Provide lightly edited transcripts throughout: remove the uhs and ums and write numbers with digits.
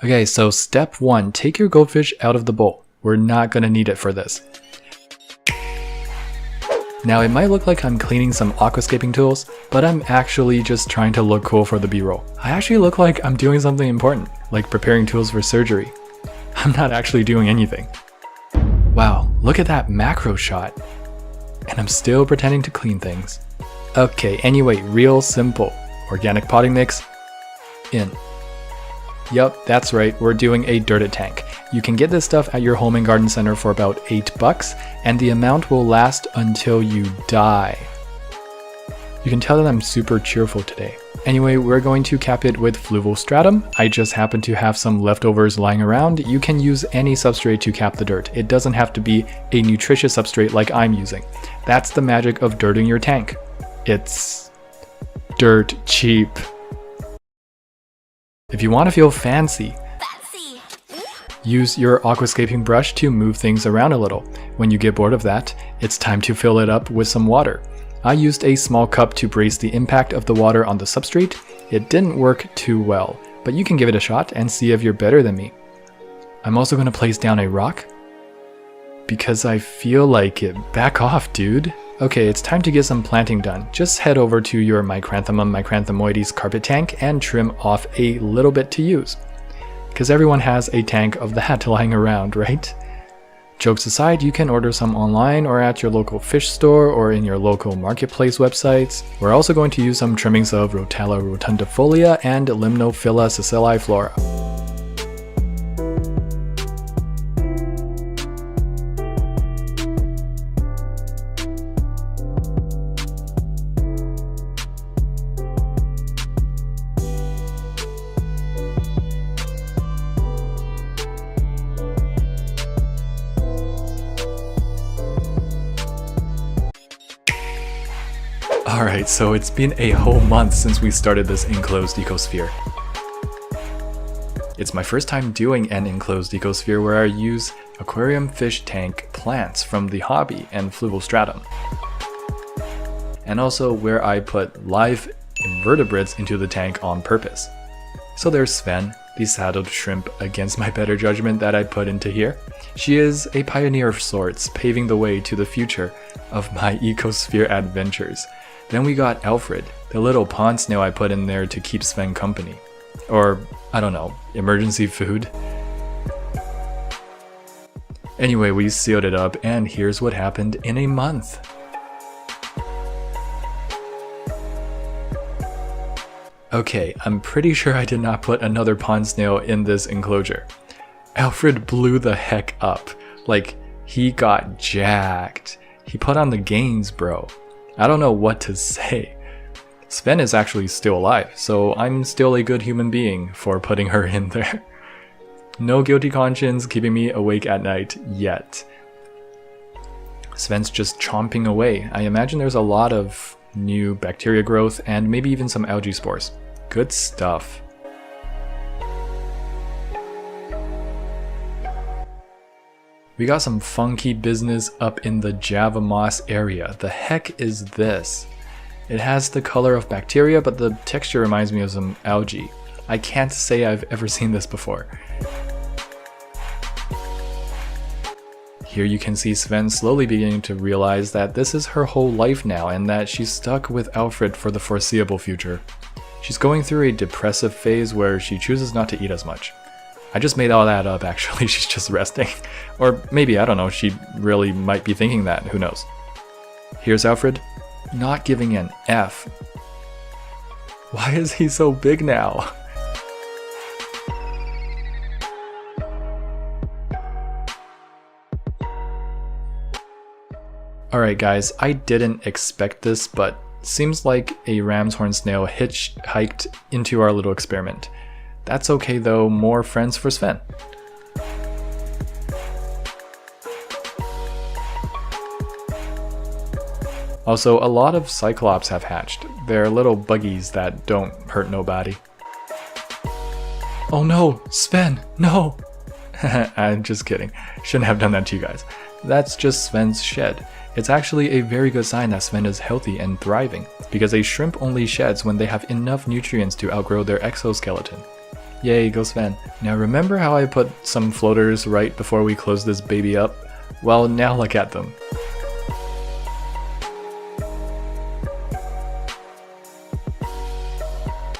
Okay, so step 1, take your goldfish out of the bowl. We're not gonna need it for this. Now it might look like I'm cleaning some aquascaping tools, but I'm actually just trying to look cool for the B-roll. I actually look like I'm doing something important, like preparing tools for surgery. I'm not actually doing anything. Wow, look at that macro shot. And I'm still pretending to clean things. Okay, anyway, real simple. Organic potting mix, in. Yup, that's right, we're doing a dirted tank. You can get this stuff at your home and garden center for about $8, and the amount will last until you die. You can tell that I'm super cheerful today. Anyway, we're going to cap it with fluval stratum. I just happen to have some leftovers lying around. You can use any substrate to cap the dirt. It doesn't have to be a nutritious substrate like I'm using. That's the magic of dirting your tank. It's dirt cheap. If you want to feel fancy, use your aquascaping brush to move things around a little. When you get bored of that, it's time to fill it up with some water. I used a small cup to brace the impact of the water on the substrate. It didn't work too well, but you can give it a shot and see if you're better than me. I'm also going to place down a rock because I feel like it. Back off, dude. Okay, it's time to get some planting done. Just head over to your Micranthemum micranthomoides carpet tank and trim off a little bit to use. Because everyone has a tank of that lying around, right? Jokes aside, you can order some online or at your local fish store or in your local marketplace websites. We're also going to use some trimmings of Rotella rotundifolia and Limnophila siciliflora. Alright, so it's been a whole month since we started this enclosed ecosphere. It's my first time doing an enclosed ecosphere where I use aquarium fish tank plants from the hobby and fluval stratum. And also where I put live invertebrates into the tank on purpose. So there's Sven, the saddled shrimp against my better judgment that I put into here. She is a pioneer of sorts, paving the way to the future of my ecosphere adventures. Then we got Alfred, the little pond snail I put in there to keep Sven company. Or, I don't know, emergency food? Anyway, we sealed it up and here's what happened in a month. Okay, I'm pretty sure I did not put another pond snail in this enclosure. Alfred blew the heck up. Like, he got jacked. He put on the gains, bro. I don't know what to say. Sven is actually still alive, so I'm still a good human being for putting her in there. No guilty conscience keeping me awake at night yet. Sven's just chomping away. I imagine there's a lot of new bacteria growth and maybe even some algae spores. Good stuff. We got some funky business up in the Java moss area. The heck is this? It has the color of bacteria, but the texture reminds me of some algae. I can't say I've ever seen this before. Here you can see Sven slowly beginning to realize that this is her whole life now and that she's stuck with Alfred for the foreseeable future. She's going through a depressive phase where she chooses not to eat as much. I just made all that up actually, she's just resting. Or maybe, I don't know, she really might be thinking that, who knows. Here's Alfred, not giving an F. Why is he so big now? Alright guys, I didn't expect this, but seems like a ram's horn snail hitchhiked into our little experiment. That's okay though, more friends for Sven. Also, a lot of cyclops have hatched. They're little buggies that don't hurt nobody. Oh no, Sven, no! I'm just kidding. Shouldn't have done that to you guys. That's just Sven's shed. It's actually a very good sign that Sven is healthy and thriving, because a shrimp only sheds when they have enough nutrients to outgrow their exoskeleton. Yay, go Sven. Now remember how I put some floaters right before we close this baby up? Well, now look at them.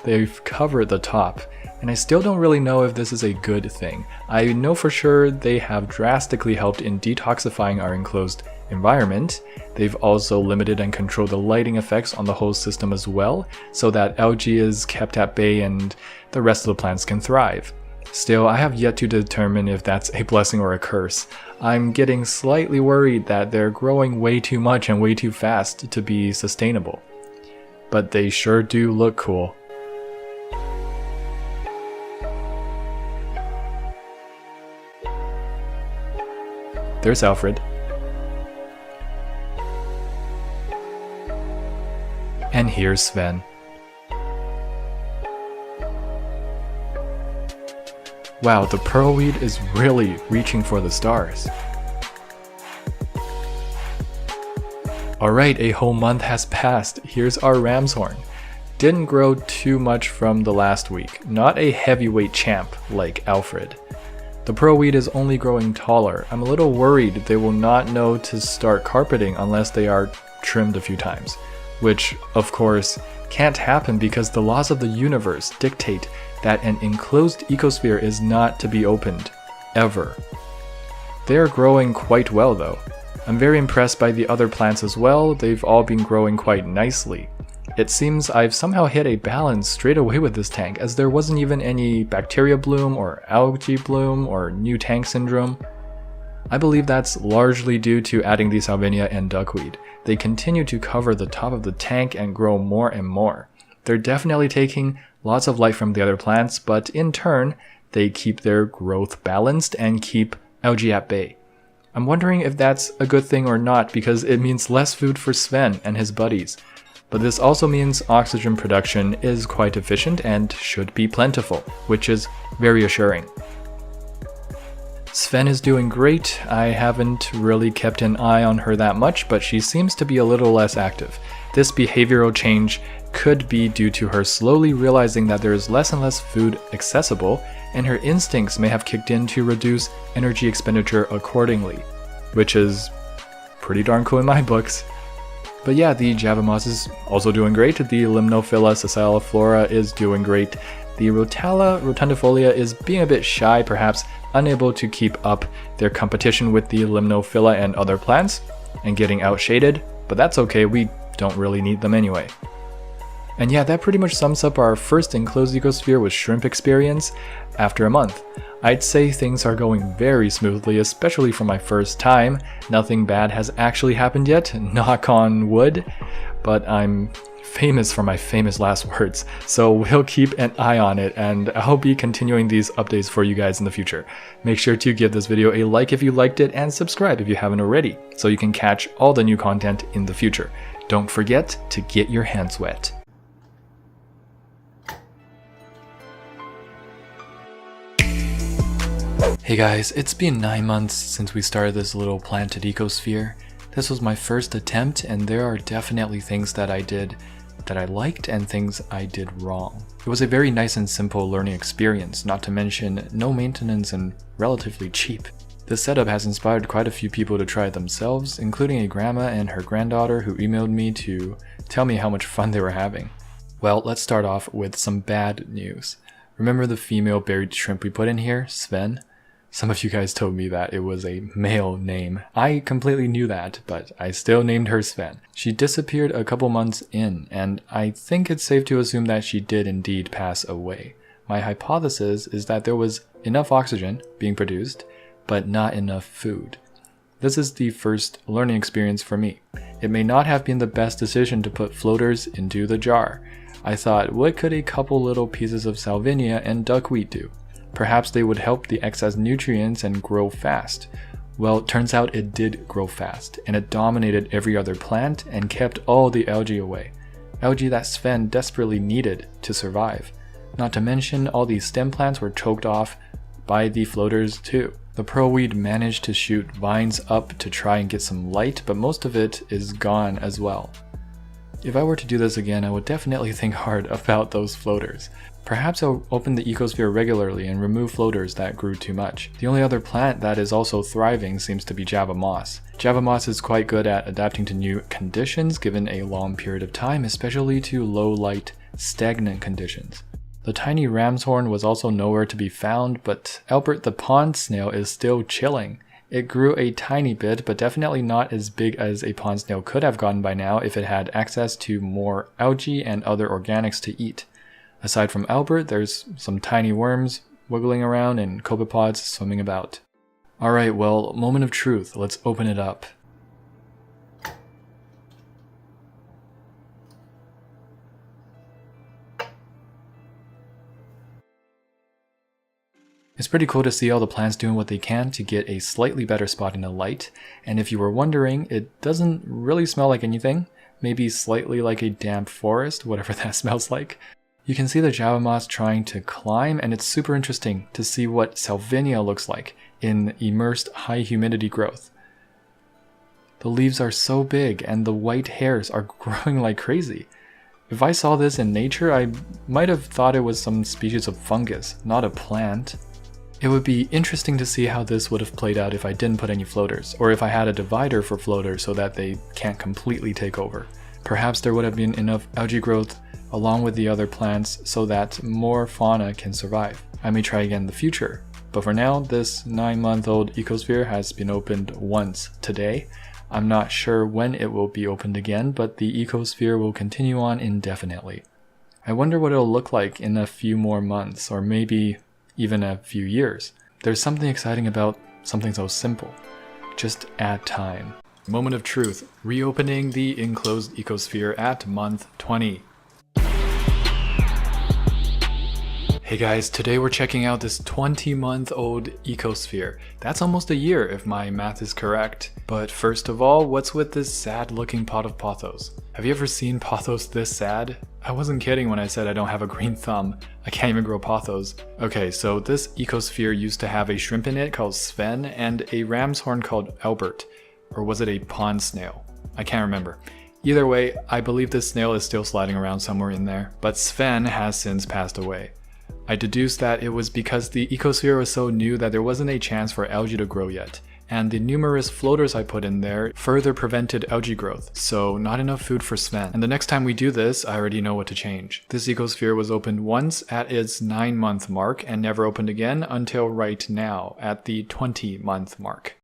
They've covered the top, and I still don't really know if this is a good thing. I know for sure they have drastically helped in detoxifying our enclosed environment. They've also limited and controlled the lighting effects on the whole system as well, so that algae is kept at bay and the rest of the plants can thrive. Still, I have yet to determine if that's a blessing or a curse. I'm getting slightly worried that they're growing way too much and way too fast to be sustainable. But they sure do look cool. There's Alfred. And here's Sven. Wow, the pearlweed is really reaching for the stars. Alright, a whole month has passed. Here's our ram's horn. Didn't grow too much from the last week. Not a heavyweight champ like Alfred. The pearlweed is only growing taller. I'm a little worried they will not know to start carpeting unless they are trimmed a few times. Which, of course, can't happen because the laws of the universe dictate that an enclosed ecosphere is not to be opened, ever. They are growing quite well though. I'm very impressed by the other plants as well. They've all been growing quite nicely. It seems I've somehow hit a balance straight away with this tank, as there wasn't even any bacteria bloom or algae bloom or new tank syndrome. I believe that's largely due to adding the salvinia and duckweed. They continue to cover the top of the tank and grow more and more. They're definitely taking lots of light from the other plants, but in turn, they keep their growth balanced and keep algae at bay. I'm wondering if that's a good thing or not, because it means less food for Sven and his buddies. But this also means oxygen production is quite efficient and should be plentiful, which is very assuring. Sven is doing great. I haven't really kept an eye on her that much, but she seems to be a little less active. This behavioral change could be due to her slowly realizing that there is less and less food accessible, and her instincts may have kicked in to reduce energy expenditure accordingly, which is pretty darn cool in my books. But yeah, the Java moss is also doing great. The Limnophila sessiliflora is doing great. The Rotella rotundifolia is being a bit shy, perhaps unable to keep up their competition with the Limnophila and other plants, and getting outshaded, but that's okay, we don't really need them anyway. And yeah, that pretty much sums up our first enclosed ecosphere with shrimp experience after a month. I'd say things are going very smoothly, especially for my first time. Nothing bad has actually happened yet, knock on wood, but I'm famous for my famous last words, so we'll keep an eye on it, and I'll be continuing these updates for you guys in the future. Make sure to give this video a like if you liked it, and subscribe if you haven't already, so you can catch all the new content in the future. Don't forget to get your hands wet. Hey guys, it's been 9 months since we started this little planted ecosphere. This was my first attempt, and there are definitely things that I did that I liked and things I did wrong. It was a very nice and simple learning experience, not to mention no maintenance and relatively cheap. This setup has inspired quite a few people to try it themselves, including a grandma and her granddaughter who emailed me to tell me how much fun they were having. Well, let's start off with some bad news. Remember the female buried shrimp we put in here, Sven? Some of you guys told me that it was a male name. I completely knew that, but I still named her Sven. She disappeared a couple months in, and I think it's safe to assume that she did indeed pass away. My hypothesis is that there was enough oxygen being produced, but not enough food. This is the first learning experience for me. It may not have been the best decision to put floaters into the jar. I thought, what could a couple little pieces of salvinia and duckweed do? Perhaps they would help the excess nutrients and grow fast. Well, it turns out it did grow fast, and it dominated every other plant and kept all the algae away. Algae that Sven desperately needed to survive. Not to mention, all these stem plants were choked off by the floaters too. The pearlweed managed to shoot vines up to try and get some light, but most of it is gone as well. If I were to do this again, I would definitely think hard about those floaters. Perhaps I'll open the Ecosphere regularly and remove floaters that grew too much. The only other plant that is also thriving seems to be Java moss. Java moss is quite good at adapting to new conditions given a long period of time, especially to low light, stagnant conditions. The tiny ram's horn was also nowhere to be found, but Albert the pond snail is still chilling. It grew a tiny bit, but definitely not as big as a pond snail could have gotten by now if it had access to more algae and other organics to eat. Aside from Albert, there's some tiny worms wiggling around and copepods swimming about. Alright, well, moment of truth, let's open it up. It's pretty cool to see all the plants doing what they can to get a slightly better spot in the light, and if you were wondering, it doesn't really smell like anything, maybe slightly like a damp forest, whatever that smells like. You can see the Java moss trying to climb, and it's super interesting to see what Salvinia looks like in immersed high humidity growth. The leaves are so big and the white hairs are growing like crazy. If I saw this in nature, I might have thought it was some species of fungus, not a plant. It would be interesting to see how this would have played out if I didn't put any floaters, or if I had a divider for floaters so that they can't completely take over. Perhaps there would have been enough algae growth along with the other plants so that more fauna can survive. I may try again in the future, but for now, this 9-month-old Ecosphere has been opened once today. I'm not sure when it will be opened again, but the Ecosphere will continue on indefinitely. I wonder what it'll look like in a few more months, or maybe even a few years. There's something exciting about something so simple. Just add time. Moment of truth, reopening the enclosed Ecosphere at month 20. Hey guys, today we're checking out this 20-month-old Ecosphere. That's almost a year if my math is correct. But first of all, what's with this sad-looking pot of pothos? Have you ever seen pothos this sad? I wasn't kidding when I said I don't have a green thumb. I can't even grow pothos. Okay, so this Ecosphere used to have a shrimp in it called Sven and a ram's horn called Albert. Or was it a pond snail? I can't remember. Either way, I believe this snail is still sliding around somewhere in there, but Sven has since passed away. I deduced that it was because the Ecosphere was so new that there wasn't a chance for algae to grow yet, and the numerous floaters I put in there further prevented algae growth, so not enough food for Sven. And the next time we do this, I already know what to change. This Ecosphere was opened once at its 9-month mark and never opened again until right now at the 20-month mark.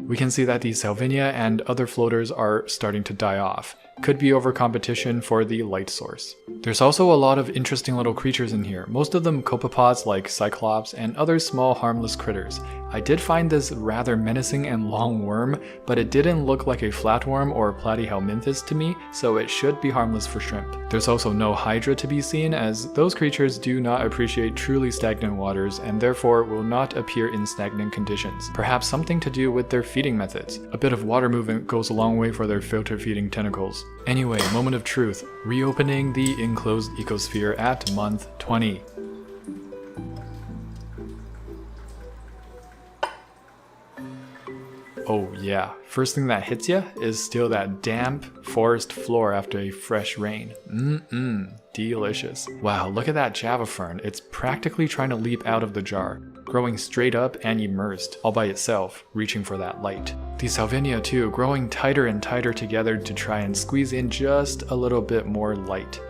We can see that the Salvinia and other floaters are starting to die off. Could be over competition for the light source. There's also a lot of interesting little creatures in here, most of them copepods like cyclops and other small harmless critters. I did find this rather menacing and long worm, but it didn't look like a flatworm or platyhelminthes to me, so it should be harmless for shrimp. There's also no hydra to be seen, as those creatures do not appreciate truly stagnant waters and therefore will not appear in stagnant conditions. Perhaps something to do with their feeding methods. A bit of water movement goes a long way for their filter feeding tentacles. Anyway, moment of truth, reopening the enclosed Ecosphere at month 20. Oh yeah, first thing that hits ya is still that damp forest floor after a fresh rain. Delicious. Wow, look at that Java fern. It's practically trying to leap out of the jar, growing straight up and immersed, all by itself, reaching for that light. The Salvinia too, growing tighter and tighter together to try and squeeze in just a little bit more light.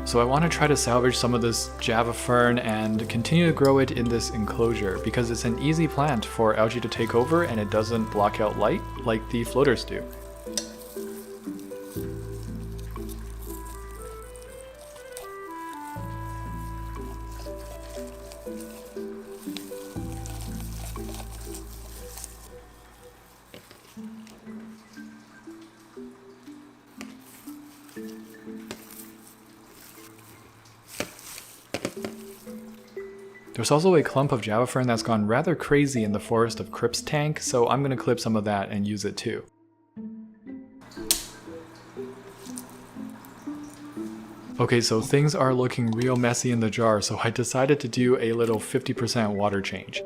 So I want to try to salvage some of this Java fern and continue to grow it in this enclosure because it's an easy plant for algae to take over and it doesn't block out light like the floaters do. There's also a clump of Java fern that's gone rather crazy in the forest of Cripp's tank, so I'm going to clip some of that and use it too. Okay, so things are looking real messy in the jar, so I decided to do a little 50% water change.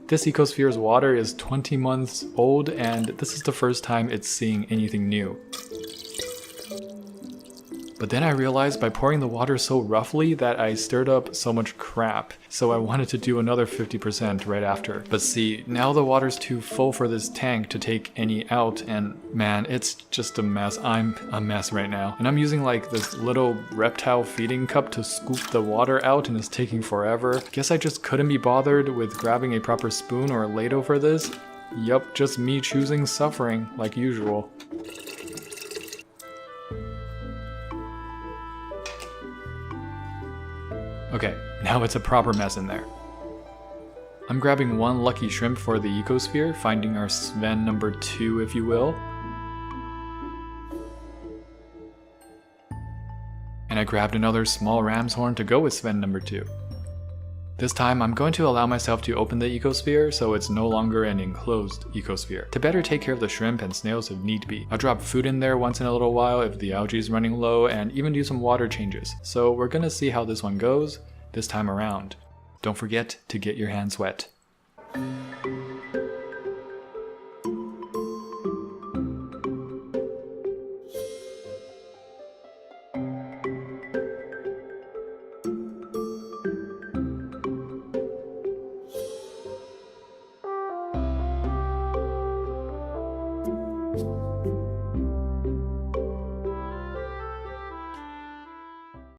This Ecosphere's water is 20 months old, and this is the first time it's seeing anything new. But then I realized by pouring the water so roughly that I stirred up so much crap, so I wanted to do another 50% right after. But see, now the water's too full for this tank to take any out, and man, it's just a mess. I'm a mess right now. And I'm using like this little reptile feeding cup to scoop the water out, and it's taking forever. Guess I just couldn't be bothered with grabbing a proper spoon or a ladle for this. Yup, just me choosing suffering, like usual. Okay, now it's a proper mess in there. I'm grabbing one lucky shrimp for the Ecosphere, finding our Sven number 2 if you will. And I grabbed another small ram's horn to go with Sven number 2. This time I'm going to allow myself to open the Ecosphere so it's no longer an enclosed Ecosphere, to better take care of the shrimp and snails if need be. I'll drop food in there once in a little while if the algae is running low, and even do some water changes. So we're gonna see how this one goes this time around. Don't forget to get your hands wet.